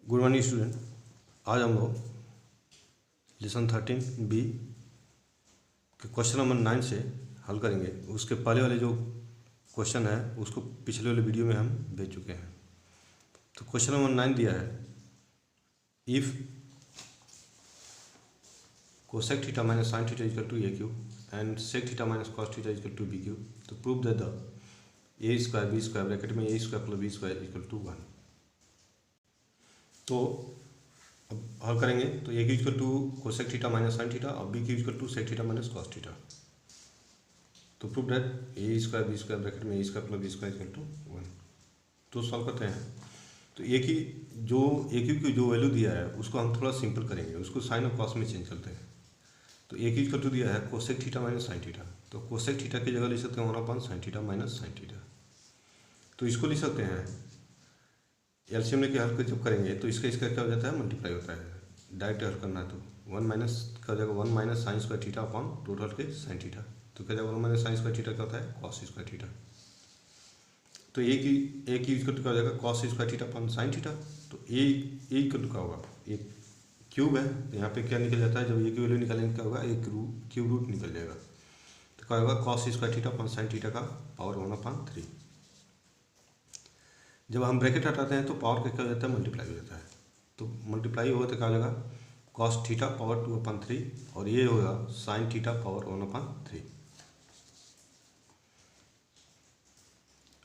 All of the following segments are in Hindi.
Good morning student. आज हम लोग लेसन 13B के क्वेश्चन नंबर 9 से हल करेंगे। उसके पहले वाले जो क्वेश्चन है उसको पिछले वाले वीडियो में हम भेज चुके हैं। तो क्वेश्चन नंबर 9 दिया है, if cosec theta minus sine theta equal to A Q and sec theta minus cos theta equal to B Q, तो prove that the A square B square bracket में A square plus B square equal to 1। तो अब हल करेंगे तो A Q equal to cosec theta minus sine theta और B Q equal to sec theta minus cos theta. तो prove that A square B square bracket में A square plus B square equal to 1। तो सॉल्व करते हैं। तो ए क्यू की जो वैल्यू दिया है उसको हम थोड़ा सिंपल करेंगे, उसको साइन और कॉस में चेंज करते हैं। तो ए क्यू इक्वल टू दिया है cosec theta minus sine theta, तो कोसेक थीटा की जगह ले सकते हैं 1/sin sign theta minus sine theta. तो इसको लिख सकते हैं एलसीएम लेके हल जब करेंगे तो इसका क्या हो जाता है, मल्टीप्लाई होता है। डायरेक्ट हल करना है तो 1 माइनस का जाएगा 1 minus sine square theta upon total के साइन थीटा। तो क्या जाएगा 1 माइनस साइन स्क्वायर थीटा क्या होता है, कॉस स्क्वायर थीटा। तो ए की इक्वल टू क्या हो जाएगा, cos square theta upon sine theta. तो ए इक्वल टू क्या होगा, ए क्यूब है तो यहाँ पे क्या निकल जाता है, जब ए की वैल्यू निकालेंगे क्या होगा, एक क्यूब रूट निकल जाएगा। तो क्या होगा, cos square theta upon sine theta का पावर 1/3। जब हम ब्रैकेट हटाते हैं तो पावर का क्या हो जाता है, मल्टीप्लाई हो जाता है। तो मल्टीप्लाई होगा तो क्या हो जाएगा, कॉस थीटा पावर 2/3 और ये होगा साइन थीटा पावर 1/3।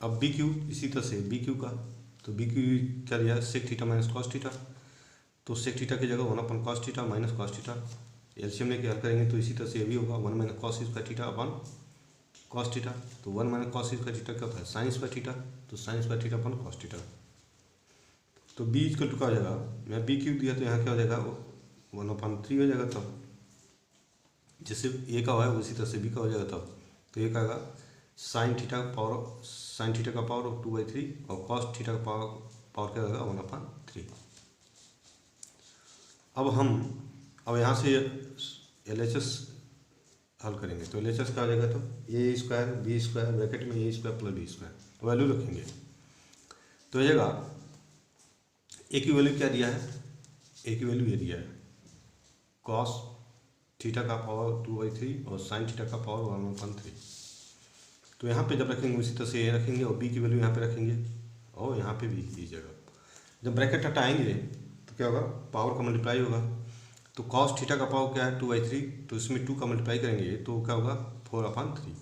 अब बी क्यू इसी तरह से बी क्यू का, तो बी क्यू क्या दिया है, sec theta minus cos theta. तो सेक थीटा की जगह 1/cos theta minus cos theta. LCM लेके हल करेंगे तो इसी तरह से ये भी होगा 1 minus cos square theta upon cos theta. तो 1 माइनस कॉस स्क्वायर थीटा क्या होता है, साइन स्क्वायर थीटा। तो sine square theta upon cos theta. तो बी इक्वल टू क्या हो जाएगा, मैं बी क्यू दिया तो यहाँ क्या हो जाएगा 1/3 हो जाएगा। तब जैसे ए का हुआ है उसी तरह से बी का हो जाएगा। तब तो ये क्या आएगा, साइन थीटा का पावर 2/3 और कॉस थीटा का पावर क्या होगा 1/3। अब यहाँ से LHS हल करेंगे तो LHS क्या हो जाएगा, तो A square B square bracket में A square plus B square value रखेंगे। तो ये जगह ए की वैल्यू क्या दिया है, ए की वैल्यू ये दिया है कॉस थीटा का पावर 2/3 और साइन थीटा का पावर 1/3। तो यहाँ पे जब रखेंगे उसी तरह से ये रखेंगे और बी की वैल्यू यहाँ पे रखेंगे और यहाँ पे भी इस जगह। जब ब्रैकेट हटाएंगे तो क्या होगा, पावर का मल्टीप्लाई होगा। तो कॉस थीटा का पावर क्या है 2/3, तो इसमें 2 का मल्टीप्लाई करेंगे तो क्या होगा 4/3।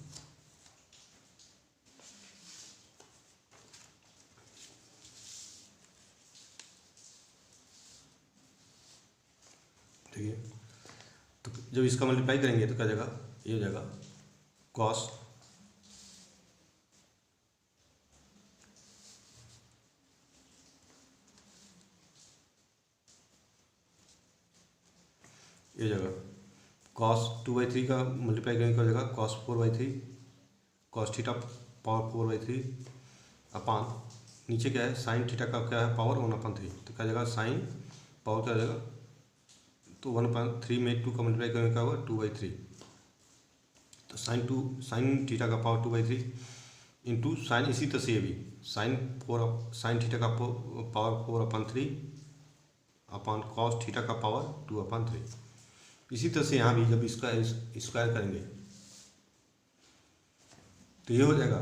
ठीक है। तो जब इसका मल्टीप्लाई करेंगे तो क्या जाएगा, ये हो जाएगा कॉस ये जगह कॉस 2/3 का मल्टीप्लाई करेंगे क्या हो जाएगा, कॉस 4/3 कॉस थीटा पावर 4/3 अपान नीचे क्या है साइन थीटा का क्या है पावर 1/3। तो क्या जाएगा साइन पावर क्या हो जाएगा, तो 1/3 में 2 का मल्टीप्लाई करेंगे क्या होगा 2/3। तो साइन थीटा का पावर 2/3 इंटू साइन इसी तरह से ये भी साइन थीटा का पावर 4/3 अपान कॉस थीटा का पावर 2/3। इसी तरह से यहाँ भी जब इसका स्क्वायर करेंगे तो ये हो जाएगा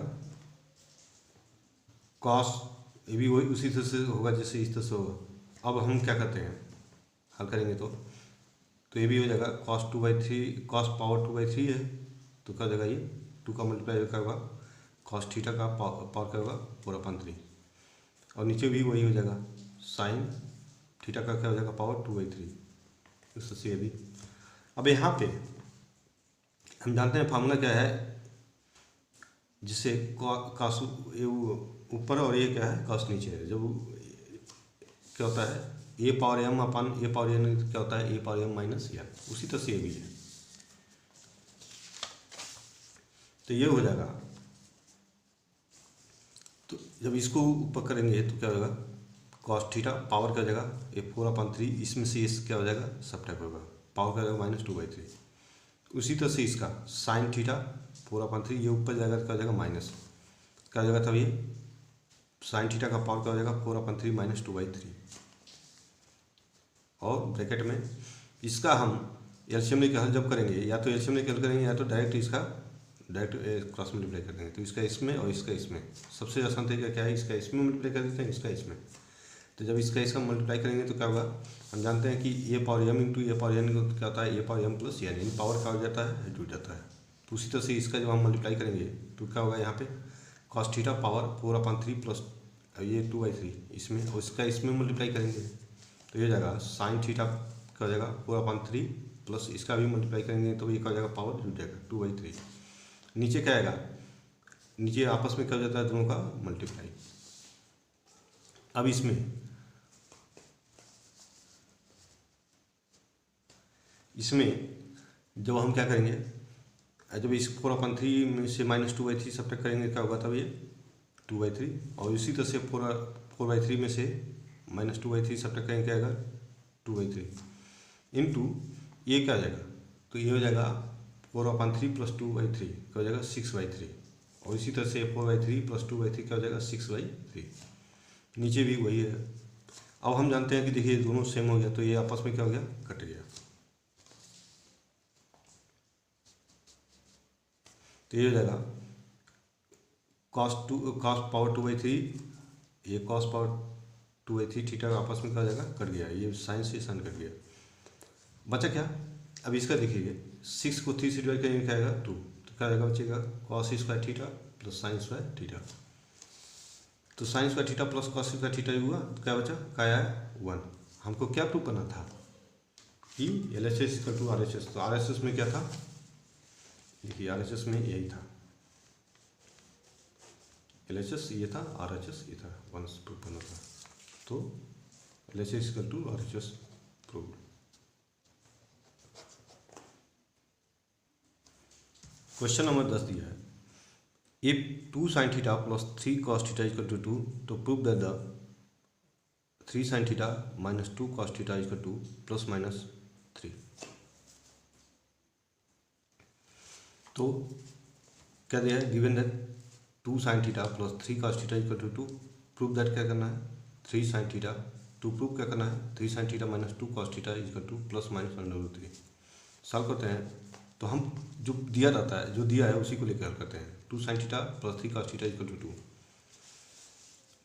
कॉस, ये भी वही उसी तरह से होगा जैसे इस तरह से होगा। अब हम क्या करते हैं, हल करेंगे तो ये भी हो जाएगा कॉस 2/3 कॉस पावर 2/3 है। तो क्या हो जाएगा, ये 2 का मल्टीप्लाई क्या होगा, कॉस थीटा का पावर क्या होगा 4/3 और नीचे भी वही हो जाएगा साइन थीटा का क्या हो जाएगा पावर 2/3। इस तरह से ये भी। अब यहाँ पे हम जानते हैं फार्मूला क्या है, जिससे कॉस ऊपर और ये क्या है कॉस नीचे है। जब क्या होता है ए पावर एम अपान ए पावर एन क्या होता है, ए पावर एम माइनस एन। उसी तरह से ये भी है। तो ये हो जाएगा, तो जब इसको ऊपर करेंगे तो क्या होगा, कॉस थीटा पावर क्या हो जाएगा ये 4/3, इसमें से इस क्या हो जाएगा सबट्रैक्ट होगा, पावर क्या हो जाएगा -2/3। उसी तरह से इसका साइन थीटा 4/3 ये ऊपर जाएगा तो क्या हो जाएगा माइनस क्या हो जाएगा, तब ये साइन थीटा का पावर क्या हो जाएगा 4/3 -2/3। और ब्रैकेट में इसका हम एलसीएम लेके हल जब करेंगे, या तो एलसीएम लेके हल करेंगे या तो डायरेक्ट इसका डायरेक्ट क्रॉस मल्टीप्लाई कर देंगे। तो इसका इसमें और इसका इसमें, सबसे आसान तरीका क्या है, इसका इसमें मल्टीप्लाई कर देते हैं, इसका इसमें। तो जब इसका इसका मल्टीप्लाई करेंगे तो क्या होगा, हम जानते हैं कि ए पावर एम इंटू ए पावर एन क्या होता है, ए पावर एम प्लस एन, इन पावर का हो जाता है, जुड़ जाता है। तो उसी तरह से इसका जब हम मल्टीप्लाई करेंगे तो क्या होगा, यहाँ पे कॉस थीटा पावर 4/3 प्लस ये 2/3 इसमें, और इसका इसमें मल्टीप्लाई करेंगे तो ये जाएगा साइन थीटा का हो जाएगा 4/3 प्लस इसका भी मल्टीप्लाई करेंगे तो ये क्या हो जाएगा, पावर जुड़ जाएगा 2/3। नीचे क्या आएगा, नीचे आपस में क्या हो जाता है, दोनों का मल्टीप्लाई। अब इसमें जब हम क्या करेंगे, जब इस 4/3 में से -2/3 सब्ट्रैक्ट करेंगे क्या होगा, तब ये 2/3, और इसी तरह से 4/3 में से -2/3 सब्ट्रैक्ट करेंगे क्या आएगा, 2/3 इंटू ये क्या हो जाएगा, तो ये हो जाएगा 4/3 प्लस 2/3 क्या हो जाएगा 6/3, और इसी तरह से 4/3 प्लस 2/3 क्या हो जाएगा 6/3। नीचे भी वही है। अब हम जानते हैं कि देखिए दोनों सेम हो गया, तो ये आपस में क्या हो गया, कट गया। तो ये हो जाएगा cos पावर 2/3, ये cos पावर 2/3 थीटा आपस में क्या हो जाएगा, कट गया, ये साइन से साइन कट गया। बचा क्या, अब इसका देखिए 6 को 3 से डिवाइड करेंगे क्या आएगा 2, तो क्या आएगा, बचेगा cos square theta plus sine square theta. तो sine square theta plus cos square theta हुआ, तो क्या बचा, क्या आया 1। हमको क्या प्रूव करना था कि LHS इक्वल टू RHS। तो RHS में क्या था, देखिए RHS में यही था, LHS ये था, RHS ये था, 1 प्रूव करना था। तो LHS equal to RHS prove. Question number 10 दिया है, if 2 sin theta plus 3 cos theta equal to 2, तो prove that the 3 sin theta minus 2 cos theta equal to plus minus 3। तो क्या दिया है, given that 2 sin theta plus 3 cos theta equal to 2, prove that क्या करना है 3 sin थीटा, टू प्रूव क्या करना है 3 sin theta minus 2 cos theta equal to plus minus √3। Solve करते हैं तो हम जो दिया रहता है, जो दिया है उसी को लेकर हल करते हैं। 2 sin theta plus 3 cos theta equal to 2,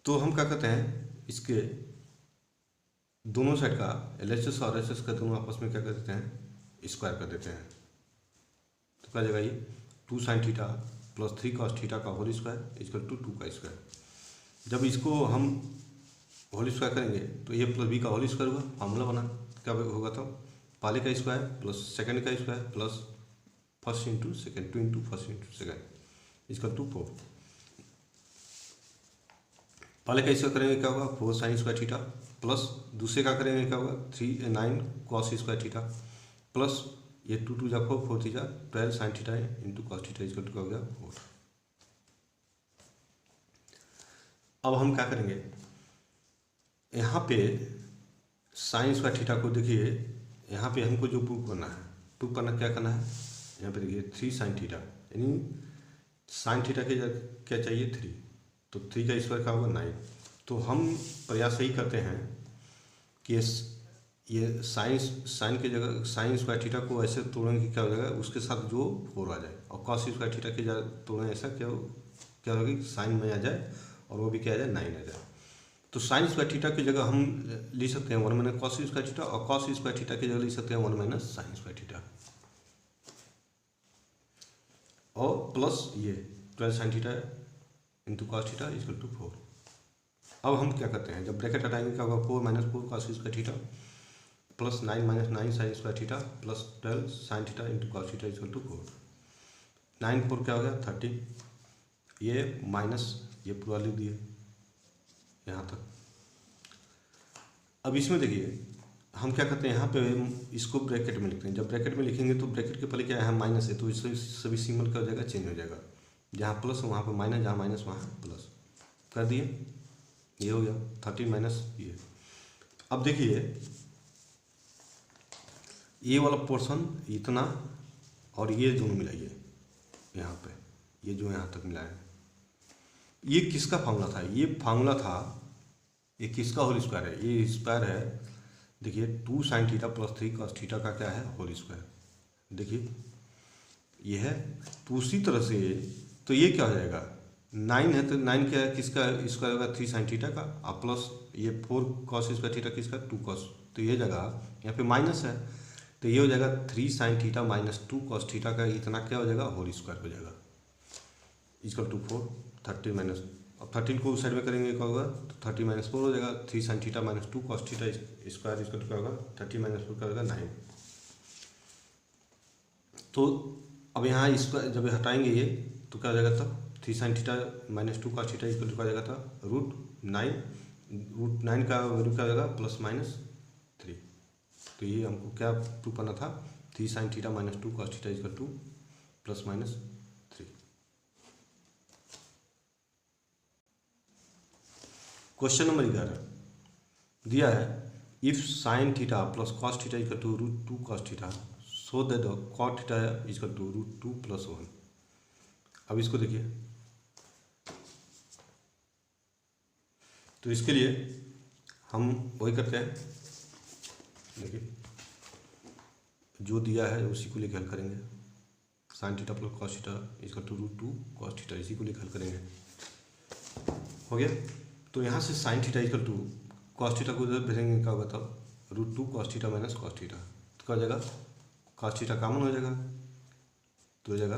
तो हम क्या करते हैं, इसके दोनों साइड का LHS और RHS का दोनों आपस में क्या कर देते हैं, स्क्वायर कर देते हैं। तो क्या जाएगा ये 2 sin theta plus 3 cos theta का होल स्क्वायर इक्वल टू 2 का स्क्वायर। जब इसको हम होल स्क्वायर करेंगे तो ये प्लस बी का होल स्क्वायर हुआ, फार्मूला बना, क्या होगा, तो पहले का स्क्वायर प्लस सेकंड का square plus first into second, 2 into first into second equal to 4। पहले का स्क्वायर करेंगे क्या होगा 4 sin स्क्वायर थीटा, प्लस दूसरे का करेंगे क्या होगा 9 cos स्क्वायर थीटा, प्लस ये 2 2 जा 4 4 theta 12 sin theta into cos theta equal to क्या हो गया 4। अब हम क्या करेंगे, यहाँ पे साइन स्क्वायर थीटा को देखिए, यहाँ पे हमको जो प्रूव करना क्या करना है, यहाँ पे देखिए 3 sin थीटा, यानी साइन थीटा के क्या चाहिए 3, तो 3 का स्क्वायर क्या होगा 9। तो हम प्रयास यही करते हैं कि ये साइन की जगह साइन स्क्वायर थीटा को ऐसे तोड़ें कि क्या हो जाएगा, उसके साथ जो 4 आ जाए, और cos स्क्वायर थीटा की जगह तोड़ें ऐसा क्या होगा कि साइन में आ जाए और वो भी क्या आ जाए 9 आ जाए। तो साइन स्क्वायर थीटा की जगह हम ले सकते हैं 1 माइनस cos स्क्वायर थीटा, और cos स्क्वायर थीटा की जगह ले सकते हैं 1 माइनस साइन स्क्वायर थीटा, और प्लस ये 12 sin theta into cos theta equal to 4। अब हम क्या करते हैं, जब ब्रैकेट हटाएंगे क्या होगा 4 minus 4 cos square theta plus 9 minus 9 sin square theta plus 12 sin theta into cos theta equal to 4। 9 4 क्या हो गया 30, ये माइनस ये पूरा लिख दिए यहाँ तक। अब इसमें देखिए हम क्या करते हैं, यहाँ पे इसको ब्रैकेट में लिखते हैं। जब ब्रैकेट में लिखेंगे तो ब्रैकेट के पहले क्या है माइनस है, तो इससे सभी सिंबल क्या हो जाएगा चेंज हो जाएगा, जहाँ प्लस वहाँ पे माइनस, जहाँ माइनस वहाँ प्लस कर दिए, ये हो गया 30 माइनस ये। अब देखिए ये वाला पोर्शन इतना और ये दोनों मिलाइए, यहाँ पे ये जो यहाँ तक मिलाया है, ये किसका फार्मूला था, ये फार्मूला था, ये किसका होल स्क्वायर है, ये स्क्वायर है देखिए 2 sine theta plus 3 cos theta का क्या है होल स्क्वायर। देखिए ये है, तो उसी तरह से तो ये क्या हो जाएगा 9 है, तो 9 क्या है किसका स्क्वायर होगा 3 साइन थीटा का, और प्लस ये 4 कॉस स्क्वायर थीटा किसका 2 कॉस, तो ये जगह यहाँ पे माइनस है, तो ये हो जाएगा 3 sine theta minus 2 cos theta का इतना क्या हो जाएगा होल स्क्वायर हो जाएगा इक्वल टू 4 30 माइनस, अब 13 को साइड में करेंगे क्या होगा तो 30 माइनस 4 हो जाएगा, 3 sine theta minus 2 cos theta square equal to क्या होगा 30 माइनस 4 क्या होगा 9। तो अब यहाँ इसका जब हटाएंगे ये तो क्या हो जाएगा तब 3 sine theta minus 2 cos theta equal to क्या हो जाएगा था √9 का वैल्यू क्या हो जाएगा +-3। तो ये हमको क्या प्रूव करना था 3 sine theta minus 2 cos theta equal to +-3। Question number 11 दिया है if sine theta plus cos theta equal to √2 cos theta so that cot theta equal to √2 + 1। अब इसको देखिए, तो इसके लिए हम वही करते हैं, देखिए जो दिया है उसी को लेकर हल करेंगे, sine theta plus cos theta equal to √2 cos theta, इसी को लेकर हल करेंगे। हो गया, तो यहाँ से sine theta equal to cos theta को जब भेजेंगे क्या होगा तब √2 cos theta minus cos theta, तो क्या हो जाएगा कॉस थीटा कॉमन हो जाएगा, तो हो जाएगा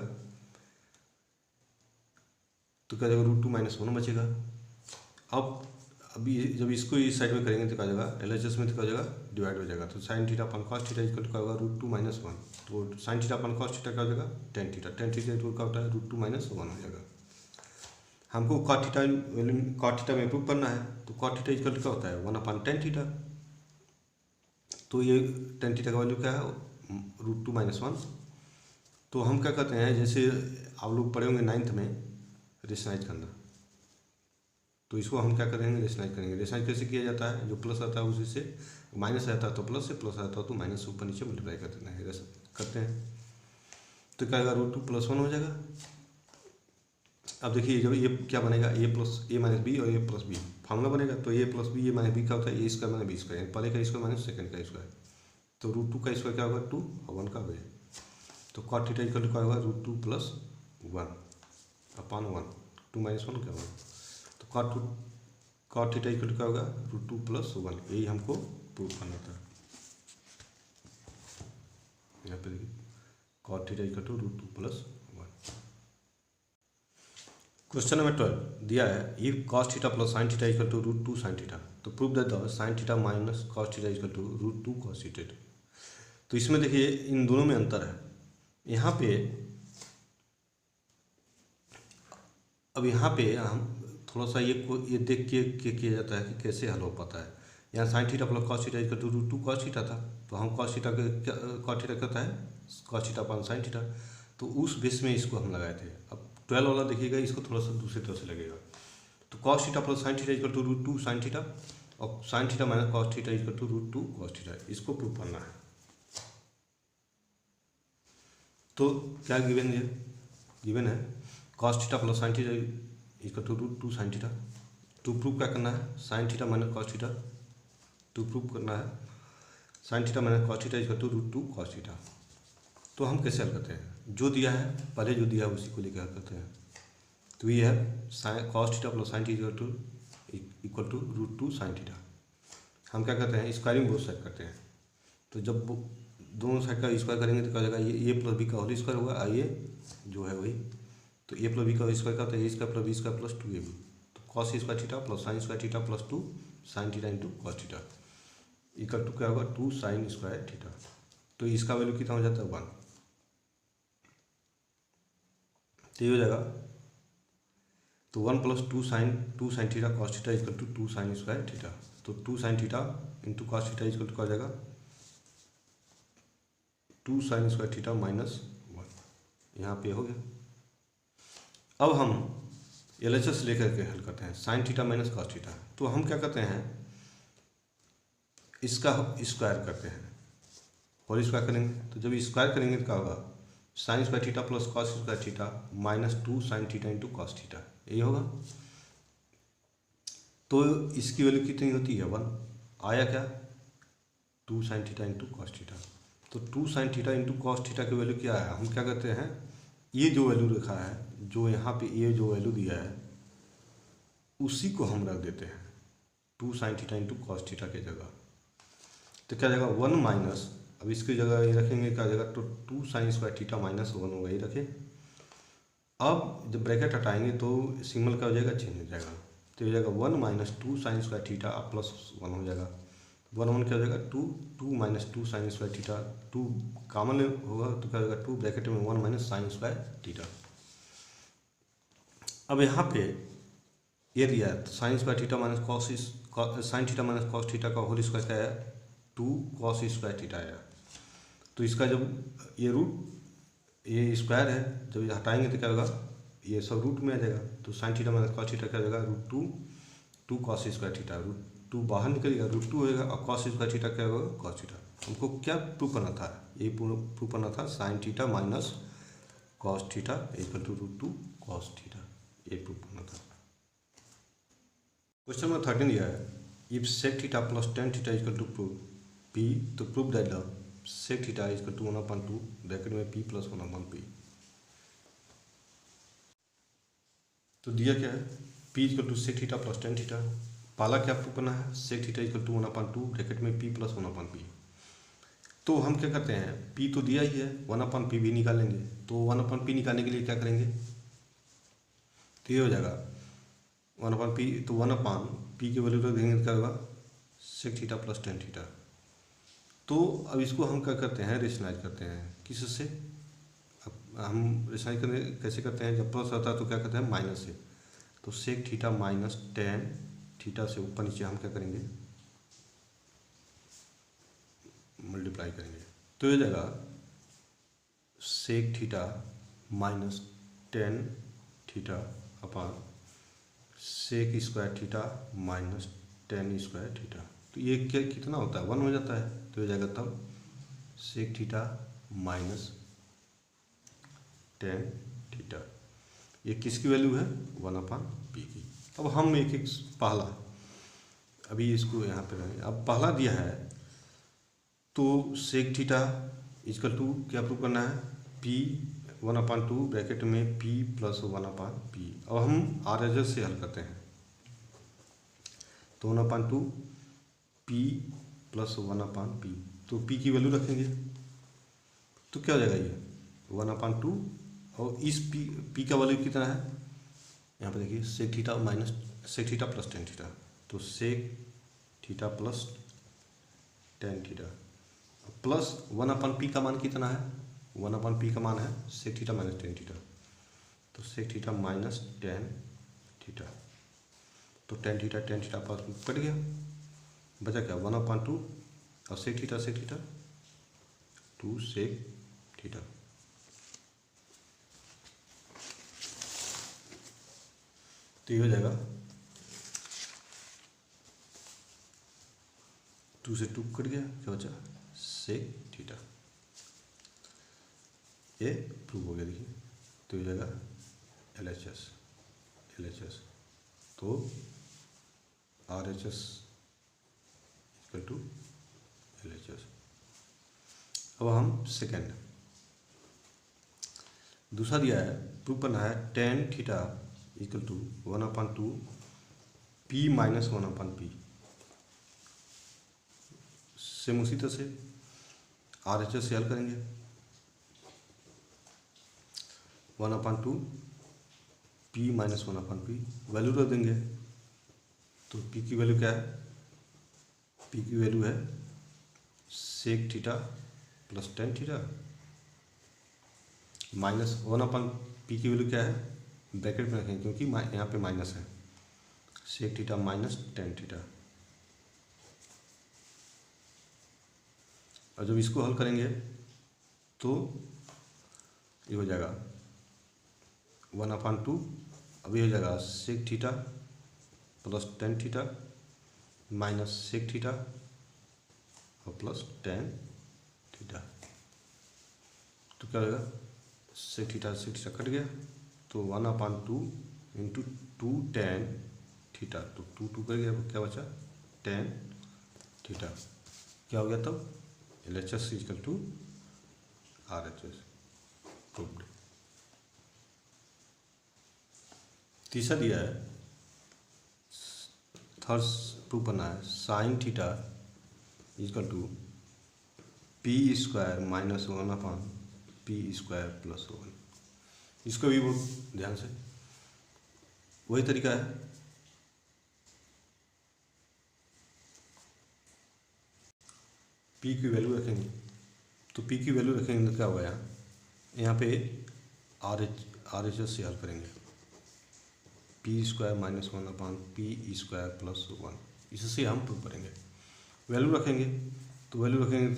तो क्या हो जाएगा √2 - 1 बचेगा। अब अभी जब इसको इस साइड में करेंगे तो क्या हो जाएगा LHS में तो क्या हो जाएगा डिवाइड हो जाएगा, तो sine theta upon cos theta equal to क्या होगा √2 - 1, तो sine theta upon cos theta क्या हो जाएगा टेन थीटा इक्वल क्या होता है √2 - 1 हो जाएगा। हमको कॉट थीटा में प्रूव करना है, तो कॉट थीटा इक्वल टू क्या होता है 1/tan थीटा, तो ये tan थीटा का वैल्यू क्या है √2 - 1। तो हम क्या करते हैं जैसे आप लोग पढ़े होंगे 9th में रेशनाइज करना, तो इसको हम क्या करेंगे रेशनाइज करेंगे। रेशनाइज कैसे किया जाता है, जो प्लस आता है उसी से माइनस आता है तो प्लस से, प्लस आता है तो माइनस से ऊपर नीचे मल्टीप्लाई कर देना है, करते हैं तो क्या होगा √2 + 1 हो जाएगा। अब देखिए जब ये क्या बनेगा a + a - b और a + b फार्मूला बनेगा, तो a + b a - b क्या होता है a² - b², पहले का स्क्वायर माइनस सेकंड का स्क्वायर, तो √2 का स्क्वायर क्या होगा 2 और 1 का हो जाए, तो कॉट थीटा इक्वल टू क्या होगा √2 + 1/1, 2 - 1 क्या होगा, तो कॉट थीटा इक्वल टू क्या होगा √2 + 1, यही हमको प्रूव करना था। यहाँ पे देखिए cot theta equal to √2 + 1। Question number 12 दिया है if cos theta plus sine theta equal to √2 sine theta, तो prove that the sine theta minus cos theta equal to √2 cos theta. तो इसमें देखिए इन दोनों में अंतर है, यहाँ पे अब यहाँ पे हम थोड़ा सा ये देख के किया जाता है कि कैसे हल हो पाता है। यहाँ sine theta plus cos theta equal to √2 cos theta था, तो हम cos थीटा क्या है cos theta upon sine theta, तो उस बेस में इसको हम लगाए थे। अब 12 वाला देखिएगा इसको थोड़ा सा दूसरी तरह से लगेगा, तो cos theta plus sine theta equal to √2 sine theta और sine theta minus cos theta equal to √2 cos theta, इसको प्रूव करना है। तो क्या गिवन है cos theta plus sine theta equal to √2 sine theta, to prove क्या करना है sine theta minus cos theta, to prove करना है sine theta minus cos theta equal to √2 cos theta. तो हम कैसे हल करते हैं, जो दिया है पहले जो दिया है उसी को लेकर हल करते हैं। तो ये है cos theta plus sine theta equal to √2 sine theta. हम क्या करते हैं स्क्वायरिंग बोथ साइड करते हैं, तो जब दोनों साइड का स्क्वायर करेंगे तो क्या हो जाएगा ये a + b का होल स्क्वायर होगा, ये जो है वही, तो a + b का स्क्वायर का होता है a² + b² + 2ab, तो cos² theta plus sin² theta plus 2 sin theta into cos theta equal to क्या होगा 2 sin² थीटा। तो इसका वैल्यू कितना हो जाता है 1, तो ये हो जाएगा तो 1 + 2 sin theta cos theta equal to 2 sin² theta, तो 2 sin theta into cos theta equal to क्या हो जाएगा 2 sin² थीटा माइनस 1, यहाँ पे हो गया। अब हम LHS लेकर के हल करते हैं sign theta minus cos theta, तो हम क्या करते हैं इसका स्क्वायर करते हैं, होल स्क्वायर करेंगे, तो जब स्क्वायर करेंगे तो क्या होगा sin² theta plus cos² theta minus 2 sin theta into cos theta, यही होगा। तो इसकी वैल्यू कितनी होती है 1, आया क्या 2 sine theta into cos theta. तो 2 sine theta into cos theta की वैल्यू क्या है, हम क्या करते हैं, ये जो वैल्यू रखा है, जो यहाँ पे ये जो वैल्यू दिया है उसी को हम रख देते हैं 2 sine theta into cos theta की जगह। तो क्या जाएगा 1 माइनस, अब इसकी जगह ये रखेंगे क्या जाएगा, तो 2 साइन स्क्वायर थीटा माइनस 1 होगा, ये रखें। अब जब ब्रैकेट हटाएंगे तो सिंबल क्या हो जाएगा, चेंज हो जाएगा। तो हो जाएगा 1 minus 2 sign square theta plus 1 हो जाएगा। 1 क्या हो जाएगा 2, 2 minus 2 sign square theta, 2 common होगा तो क्या होगा 2 ब्रैकेट में 1 माइनस साइन स्क्वायर थीटा। अब यहाँ पे ये दिया है sign square theta minus cos, sign theta minus cos theta का होल स्क्वायर क्या है 2 कॉस स्क्वायर थीटा आया। तो इसका जब ये रूट ये स्क्वायर है, जब ये हटाएंगे तो क्या होगा, ये सब रूट में आ जाएगा। तो sine theta minus cos theta क्या हो जाएगा √2 कॉस स्क्वायर थीटा, √2 बाहर निकलेगा, √2 होएगा और कॉस स्क्वायर थीटा क्या होगा कॉस थीटा। हमको क्या प्रूव करना था, ये प्रूव करना था sine theta minus cos theta equal to √2 cos theta, ये प्रूव करना था। क्वेश्चन नंबर 13 दिया है, if sec theta plus tan theta equal to P, तो prove that the sec theta equal to 1/2 bracket में p प्लस 1/p। तो दिया क्या है p equal to sec theta plus tan theta, पहला क्या प्रूव करना है sec theta equal to 1/2 bracket में p प्लस 1/p। तो हम क्या करते हैं, p तो दिया ही है, 1/p भी निकालेंगे। तो 1/p निकालने के लिए क्या करेंगे, तो ये हो जाएगा 1/p, तो 1/p की वैल्यू रख देंगे, क्या होगा sec theta plus tan theta. तो अब इसको हम क्या करते हैं, रेशनलाइज करते हैं किससे, अब हम रेशनलाइज करने कैसे करते हैं, जब प्लस आता है तो क्या करते हैं माइनस से। तो sec theta minus tan theta से ऊपर नीचे हम क्या करेंगे मल्टीप्लाई करेंगे। तो ये जाएगा sec theta minus tan theta upon sec square theta minus tan square theta. तो ये क्या कितना होता है 1 हो जाता है। तो हो जाएगा तब sec theta minus tan theta, ये किसकी वैल्यू है 1/p की। अब हम एक एक पहला, अभी इसको यहाँ पे रहेंगे, अब पहला दिया है तो सेक थीटा इक्वल टू क्या प्रूव करना है p 1/2 ब्रैकेट में p प्लस 1/p। अब हम RHS से हल करते हैं, तो 1/2 p प्लस 1/p, तो p की वैल्यू रखेंगे तो क्या हो जाएगा ये 1/2, और इस p का वैल्यू कितना है यहाँ पे देखिए sec theta minus sec theta plus tan theta, तो sec theta plus tan theta plus 1/p का मान कितना है 1/p का मान है sec theta minus tan theta, तो sec theta minus tan theta, तो टेन थीटा पास कट गया, बचा क्या 1/2 और सेक थीटा 2 सेक थीटा। तो ये हो जाएगा 2 से 2 कट गया, क्या बचा सेक थीटा, ये प्रूव हो गया। देखिए तो ये हो जाएगा LHS, तो RHS इक्वल टू LHS। अब हम सेकेंड दूसरा दिया है, प्रूव करना है tan theta equal to 1/2 p minus 1/p। Same उसी तरह से RHS से हल करेंगे, 1/2 p माइनस 1/p वैल्यू रख देंगे। तो p की वैल्यू क्या है, p की वैल्यू है sec theta plus tan theta minus 1/p की वैल्यू क्या है ब्रैकेट में रखेंगे क्योंकि यहाँ पे माइनस है, sec theta minus tan theta. और जब इसको हल करेंगे तो ये हो जाएगा 1/2, अभी हो जाएगा sec theta plus tan theta minus sec theta और प्लस टेन थीटा। तो क्या होगा सेक थीटा कट गया, तो 1/2 इंटू 2 टेन थीटा, तो 2 कट गया, क्या बचा टेन थीटा। क्या हो गया तब, LHS equal to RHS proved. तीसरा दिया है, थर्ड प्रूव करना है, sine theta equal to P square minus 1/p² +1। इसको भी बहुत ध्यान से, वही तरीका है, पी की वैल्यू रखेंगे, तो पी की वैल्यू रखेंगे तो क्या होगा, यहाँ पे RHS से हल करेंगे, p² माइनस 1/p² +1, इससे हम प्रूव करेंगे। वैल्यू रखेंगे तो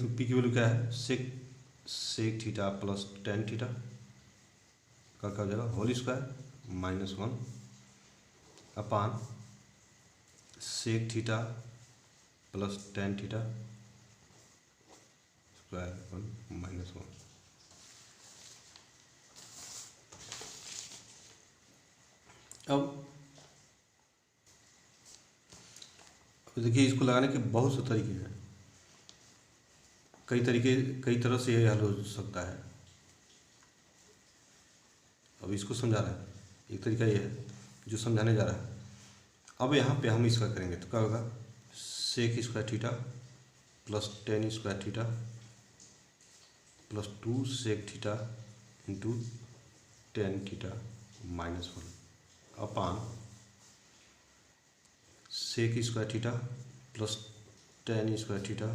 पी की वैल्यू क्या है, sec theta plus tan theta का क्या हो जाएगा, whole square -1 upon sec theta plus tan theta square -1। अब देखिए, इसको लगाने के बहुत से तरीके हैं, कई तरह से ये हल हो सकता है। अब इसको समझा रहा है, एक तरीका ये है जो समझाने जा रहा है। अब यहाँ पे हम इसका करेंगे तो क्या होगा, sec² theta plus tan² theta plus 2 sec theta into tan theta -1 अपान sec² theta plus tan² theta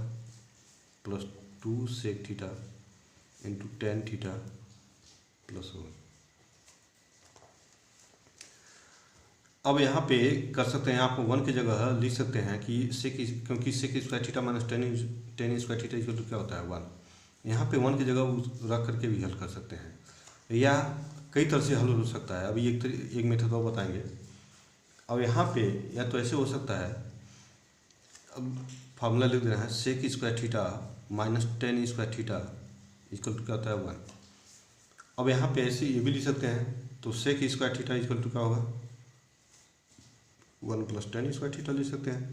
plus 2 sec theta into tan theta +1। अब यहाँ पे कर सकते हैं, आप 1 की जगह लिख सकते हैं कि क्योंकि sec² theta minus tan² theta equal to क्या होता है 1, यहाँ पे 1 की जगह रख करके भी हल कर सकते हैं, या कई तरह से हल हो सकता है। अभी एक मेथड और बताएंगे। अब यहाँ पे या तो ऐसे हो सकता है, अब फार्मूला लिख देना है, sec² theta minus tan² theta equal to क्या होता है 1। अब यहाँ पे ऐसे ये भी लिख सकते हैं, तो sec² थीटा इक्वल टू क्या होगा 1 + tan² थीटा लिख सकते हैं,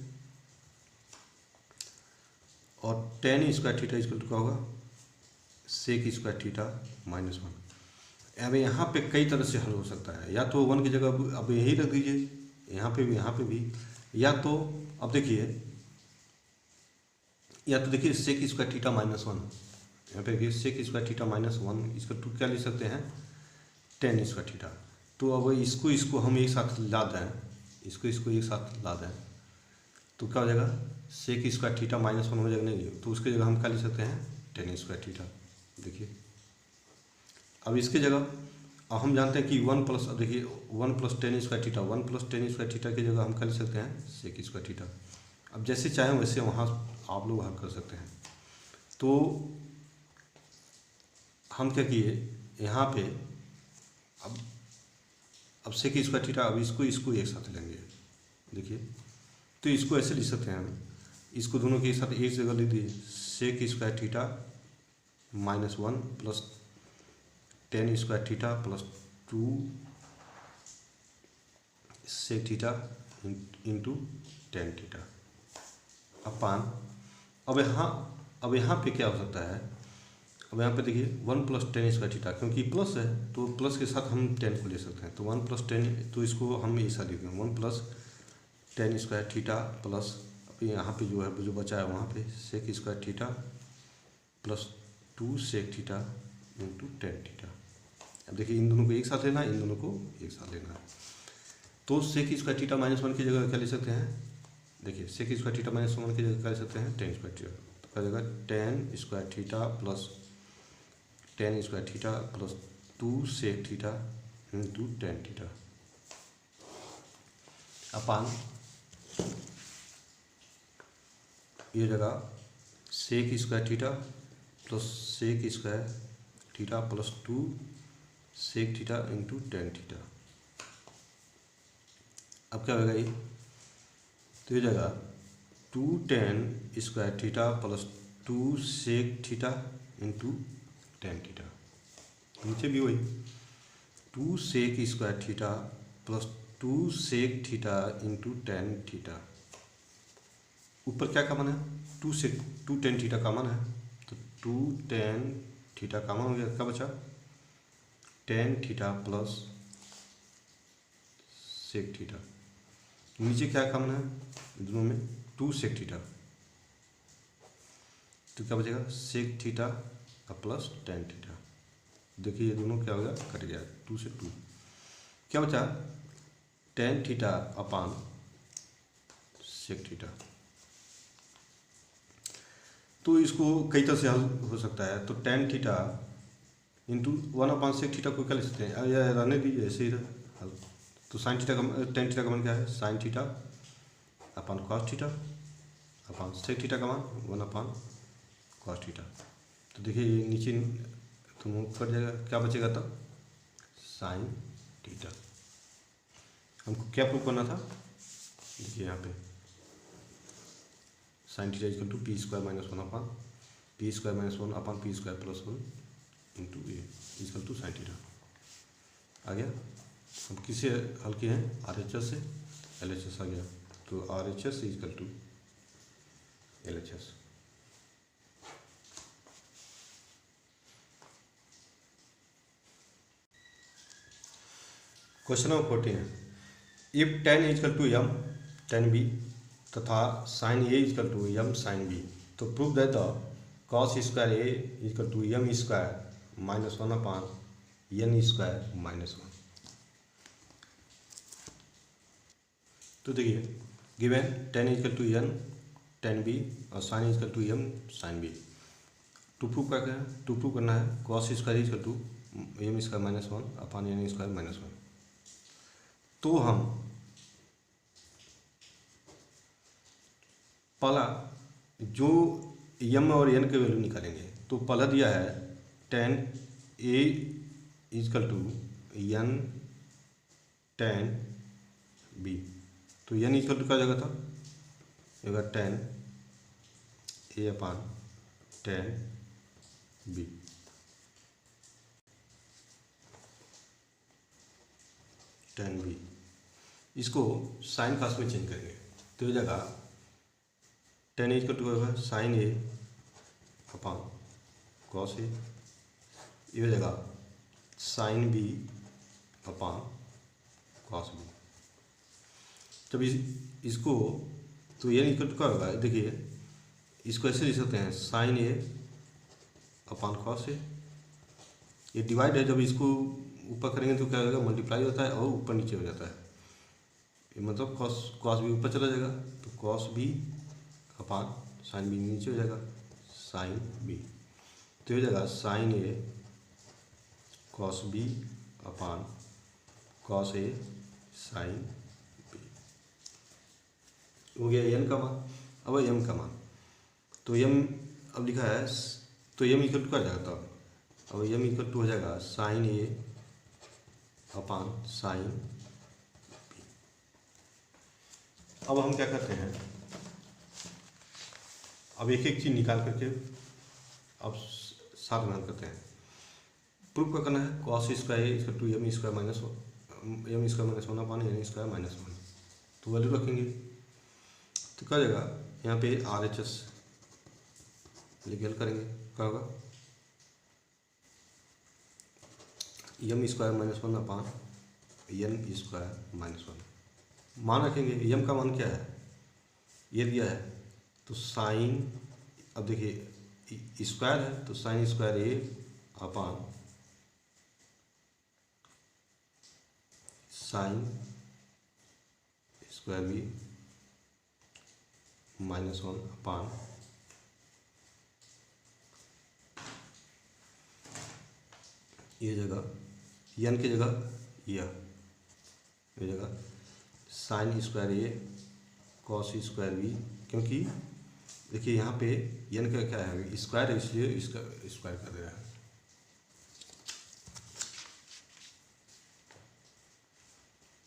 और tan² थीटा इक्वल टू क्या होगा sec² थीटा -1। अब यहाँ पे कई तरह से हल हो सकता है, या तो 1 की जगह अब यही रख दीजिए, यहाँ पे भी, या तो अब देखिए, या तो देखिए sec² थीटा -1, यहाँ पे देखिए sec² थीटा -1 इसका टू क्या लिख सकते हैं tan² थीटा। तो अब इसको हम एक साथ ला दें, इसको एक साथ ला दें तो क्या हो जाएगा, sec² थीटा -1 हो जाएगा, नहीं तो उसके जगह हम क्या लिख सकते हैं tan² थीटा। देखिए अब इसके जगह, अब हम जानते हैं कि 1 प्लस, अब देखिए 1 + tan² थीटा, 1 + tan² थीटा की जगह हम क्या लिख सकते हैं sec² थीटा। अब जैसे चाहें वैसे वहाँ आप लोग हल कर सकते हैं। तो हम क्या किए यहाँ पे, अब sec² थीटा, अब इसको एक साथ लेंगे। देखिए तो इसको ऐसे लिख सकते हैं हम, इसको दोनों के एक साथ एक जगह लिख दीजिए, sec² theta -1 plus tan² theta plus 2 sec theta into tan theta upon. अब यहाँ पे क्या हो सकता है, अब यहाँ पे देखिए 1 + tan² थीटा, क्योंकि प्लस है तो प्लस के साथ हम tan को ले सकते हैं, तो 1 + tan, तो इसको हम ऐसा लिखते हैं 1 + tan² थीटा प्लस, अब यहाँ पे जो बचा है वहाँ पे sec² theta plus 2 sec theta into tan theta. अब देखिए इन दोनों को एक साथ लेना है, इन दोनों को एक साथ लेना है, तो sec² थीटा -1 की जगह क्या ले सकते हैं, देखिए sec² थीटा -1 की जगह क्या ले सकते हैं tan² थीटा, तो क्या जगह tan² theta plus tan² theta plus 2 sec theta into tan theta upon ये जगह sec² theta plus sec² theta plus 2 sec theta into tan theta. अब क्या होगा ये, तो ये जगह 2 tan² theta plus 2 sec theta into tan theta, नीचे भी वही 2 sec² theta plus 2 sec theta into tan theta. ऊपर क्या कॉमन है, 2 tan थीटा कॉमन है, तो 2 tan थीटा कॉमन हो गया, क्या बचा tan theta plus sec theta. नीचे क्या कॉमन है दोनों में, 2 sec थीटा, तो क्या बचेगा sec theta plus tan theta. देखिए ये दोनों क्या हो गया, कट गया, 2 से 2, क्या बचा tan theta upon sec theta. तो इसको कई तरह से हल हो सकता है, तो tan theta into 1/sec theta को क्या लिख सकते हैं, या रहने दीजिए ऐसे ही हल। तो tan थीटा का मान क्या है, sin theta upon cos theta upon sec theta का मान 1/cos थीटा। तो देखिए ये नीचे तो मुँह कट जाएगा, क्या बचेगा तब sin थीटा। हमको क्या प्रूव करना था, देखिए यहाँ पे sin theta equal to P square minus 1 upon P square plus 1 into A equal to sin theta आ गया। हम किसे हल किए हैं, RHS से LHS आ गया, तो RHS equal to LHS। Question number 14 है, if tan equal to m tan b तथा sin a equal to m sin b, तो prove that the cos square a equal to m square minus 1 upon n square minus 1। तो देखिए given tan equal to n tan b और sin equal to m sin b। To prove करना है cos square equal to m square minus 1 upon n square minus 1। तो हम पहला जो m और n के वैल्यू निकालेंगे, तो पहला दिया है tan a equal to n tan b, तो n इक्वल टू क्या जगह था, होगा tan a upon tan b। tan b इसको साइन कास में चेंज करेंगे, तो ये जगह tan इक्वल टू होगा sin a upon cos a, ये जगह sin b अपान cos b। जब इसको तो ये इक्वल टू क्या होगा, देखिए इसको ऐसे लिख सकते हैं sin a upon cos a, ये डिवाइड है, जब इसको ऊपर करेंगे तो क्या होगा, मल्टीप्लाई होता है और ऊपर नीचे हो जाता है, ये मतलब cos b ऊपर चला जाएगा, तो cos b अपान sin b नीचे हो जाएगा sin b, तो ये जाएगा sin a cos b upon cos a sin b। हो गया n का मान। अब m का मान, तो m अब लिखा है, तो m इक्वल टू क्या जाएगा, तब अब m इक्वल टू हो जाएगा sin a upon sin b। अब हम क्या करते हैं, अब एक एक चीज़ निकाल करके अब साथ में करते हैं। प्रूफ क्या करना है, cos square equal to m square minus 1 upon n square minus 1, तो वैल्यू रखेंगे, तो क्या जाएगा यहाँ पे RHS लेके हल करेंगे, क्या होगा m square minus 1 upon n square minus 1। मान रखेंगे m का मान क्या है, ये दिया है, तो साइन, अब देखिए स्क्वायर है तो sine square a upon sine square b minus 1 अपान ये जगह n की जगह ये जगह sine square a cos square b, क्योंकि देखिए यहाँ पे n का क्या है, स्क्वायर है, इसलिए इसका स्क्वायर कर दे रहा है।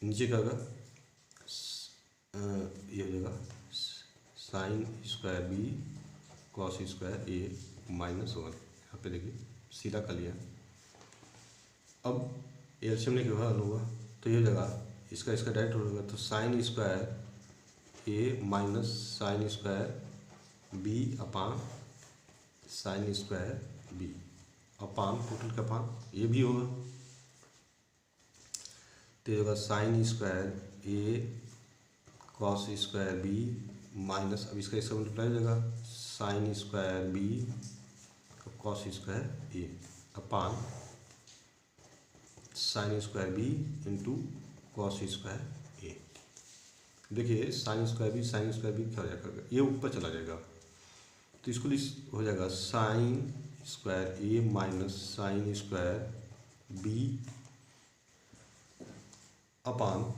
नीचे क्या होगा, ये हो जाएगा sine square b cos square a minus 1। यहाँ पे देखिए सीधा कर लिया। अब एलसीएम लेके हल होगा, तो ये जगह इसका डायरेक्ट होगा, तो sine square A minus sine square B upon sine square B upon total का अपान ये भी होगा, तो ये होगा sine square A cos square B minus, अब इसका इससे मल्टीप्लाई हो जाएगा sine square B cos square A upon sine square B into cos square A. देखिए साइन स्क्वायर बी क्या हो जाएगा, ये ऊपर चला जाएगा, तो इसको हो जाएगा sine square A minus sine square B upon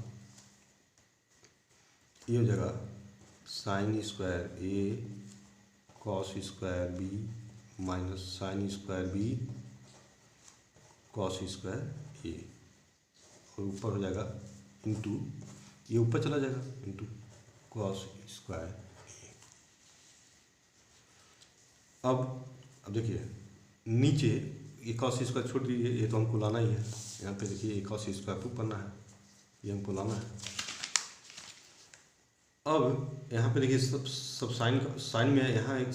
ये हो जाएगा sine square A cos square B minus sine square B cos square A, और ऊपर हो जाएगा इंटू, ये ऊपर चला जाएगा इंटू कॉस स्क्वायर ए। अब देखिए नीचे ये कॉस स्क्वायर छोड़ दीजिए, ये तो हमको लाना ही है, यहाँ पे देखिए ये कॉस स्क्वायर प्रूव करना है, ये हमको लाना है। अब यहाँ पे देखिए सब साइन में यहाँ एक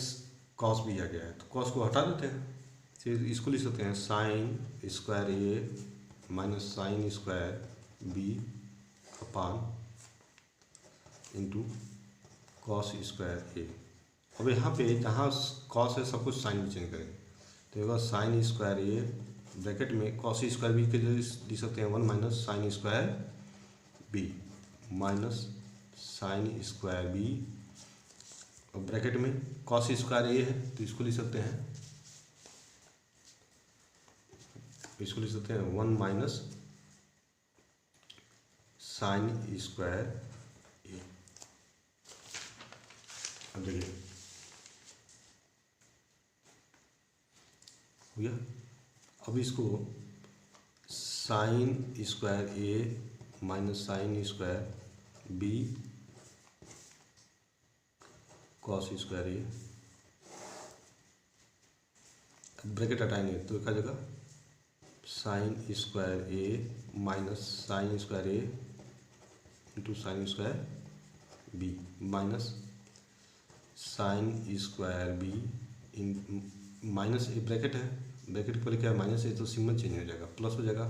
कॉस भी आ गया है, तो कॉस को हटा देते हैं, फिर इसको लिख सकते हैं sign square A minus sine square B upon into cos square ए। अब यहाँ पे जहाँ कॉस है सब कुछ साइन में चेंज करेंगे, तो होगा साइन स्क्वायर ए ब्रैकेट में कॉस स्क्वायर बी के लिख सकते हैं 1 minus sine square B minus sine square B, और ब्रैकेट में कॉस स्क्वायर ए है तो इसको लिख सकते हैं 1 माइनस साइन स्क्वायर ए। अब देखिए हो गया। अब इसको sine square A minus sine square B cos square A, bracket हटाएंगे तो क्या जगह sine square A minus sine square A into sine square B minus sine square B in minus A bracket है, ब्रैकेट पर क्या माइनस है तो सिंबल चेंज हो जाएगा, प्लस हो जाएगा,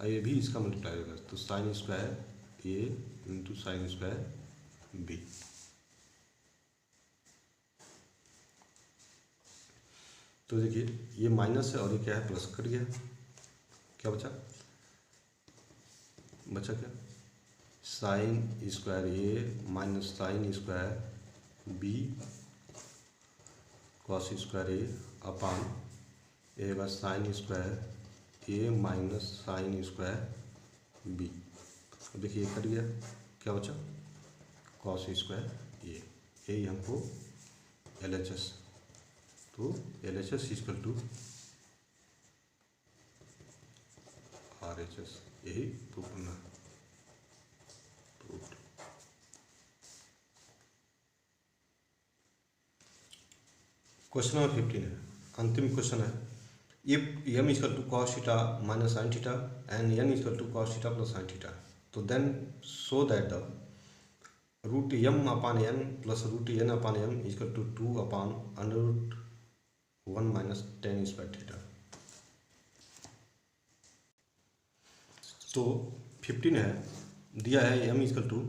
और ये भी इसका मल्टीप्लाई होगा, तो sine square A into sine square B. तो देखिए ये माइनस है और ये क्या है प्लस, कट गया, क्या बचा क्या sine square A minus sine square B cos square A upon A होगा sine square A minus sine square B. देखिए ये कट गया, क्या बचा कॉस स्क्वायर ए, यही हमको LHS, तो LHS इक्वल टू RHS, यही प्रूव करना है। क्वेश्चन नंबर 15 है, अंतिम क्वेश्चन है। If m equal to cos theta minus sine theta and n equal to cos theta plus sine theta, तो then show that the root m upon n plus root n upon m equal to 2 upon under root 1 minus tan square theta. तो 15 है, दिया है m equal to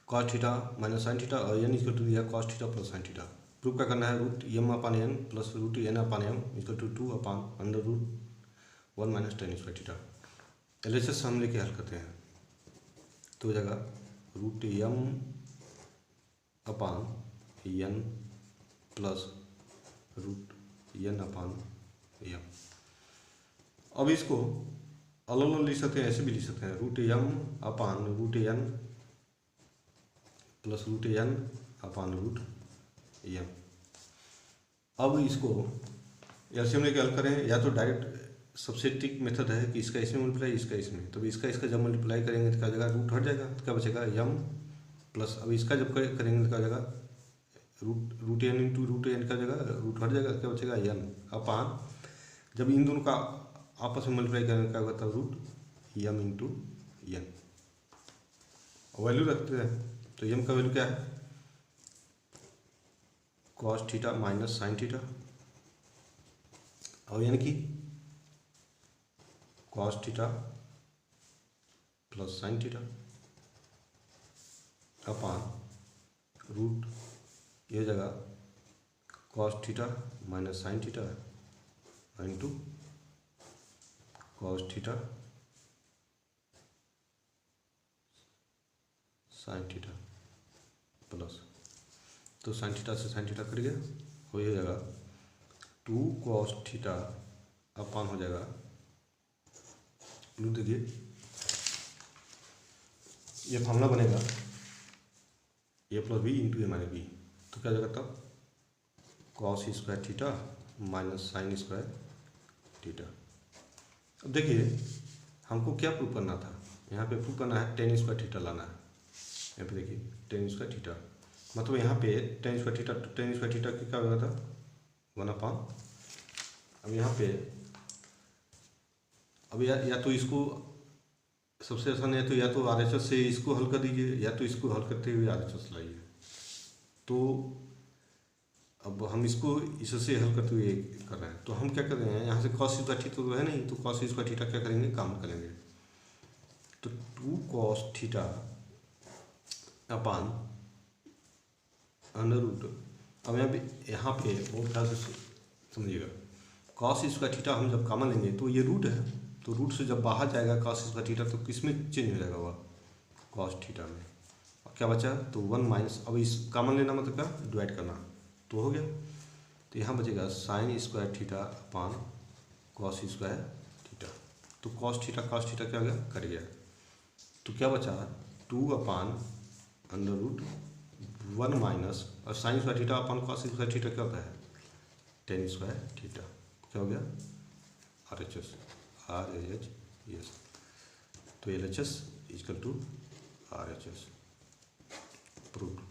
cos theta minus sine theta और n इक्वल टू दिया cos theta plus sine theta. Proof क्या करना है, root m upon n plus root n upon m equal to 2 upon under root 1 minus tan square theta. LHS हम लेके हल करते हैं, तो हो जाएगा root m upon n plus root n upon m। अब इसको अलग अलग लिख सकते हैं, ऐसे भी लिख सकते हैं, root m upon root n plus root n upon root m। अब इसको एलसीएम लेके हल करें, या तो डायरेक्ट सबसेटिक मेथड है कि इसका इसमें मल्टीप्लाई इसका इसमें, तो इसका जब मल्टीप्लाई करेंगे तो क्या जगह रूट हट जाएगा, तो क्या बचेगा m प्लस, अब इसका जब करेंगे तो क्या जगह root n into root n का जगह रूट हट जाएगा, क्या बचेगा n अपान, जब इन दोनों का आपस में मल्टीप्लाई करेंगे क्या होगा, root m into n। Value रखते हैं, तो m का वैल्यू क्या है cos theta minus sine theta, और यानी कि cos theta plus sine theta upon root ये जगह cos theta minus sine theta into cos theta sine theta plus, तो साइन थीटा से साइन थीटा कट गया, हो जाएगा 2 कॉस थीटा अपान हो जाएगा, देखिए ये फॉर्मूला बनेगा ए प्लस बी इंटू ए माइनस बी, तो क्या हो जाएगा तब cos square theta minus sine square theta. अब देखिए हमको क्या प्रूव करना था, यहाँ पे प्रूव करना है टेन स्क्वायर थीटा लाना है। यहाँ पे देखिए टेन स्क्वायर थीटा, मतलब यहाँ पे टेन स्क्वायर थीटा, तो टेन स्क्वायर थीटा क्या हो गया था 1/। अब यहाँ पे अब या तो इसको सबसे आसान है, तो या तो RHS से इसको हल कर दीजिए, या तो इसको हल करते हुए RHS लाइए। तो अब हम इसको इससे हल करते हुए कर रहे हैं, तो हम क्या कर रहे हैं, यहाँ से कॉस स्क्वायर थीटा तो है नहीं, तो कॉस स्क्वायर थीटा क्या करेंगे, काम करेंगे। तो 2 cos theta upon under root, अब यहाँ पे बहुत ध्यान से समझिएगा, कॉस स्क्वायर थीटा हम जब कॉमन लेंगे तो ये रूट है, तो रूट से जब बाहर जाएगा कॉस स्क्वायर थीटा तो किस में चेंज हो जाएगा वह कॉस थीटा में, और क्या बचा तो 1 माइनस, अब इस कॉमन लेना मतलब क्या डिवाइड करना, तो हो गया। तो यहाँ बचेगा sign square theta upon cos square theta, तो कॉस थीटा क्या हो गया कट गया, तो क्या बचा 2 अपान अंडर रूट 1 माइनस, और sign square theta upon cos square theta क्या होता है टेन स्क्वायर थीटा, क्या हो गया RHS यस, तो LHS equal to RHS proof.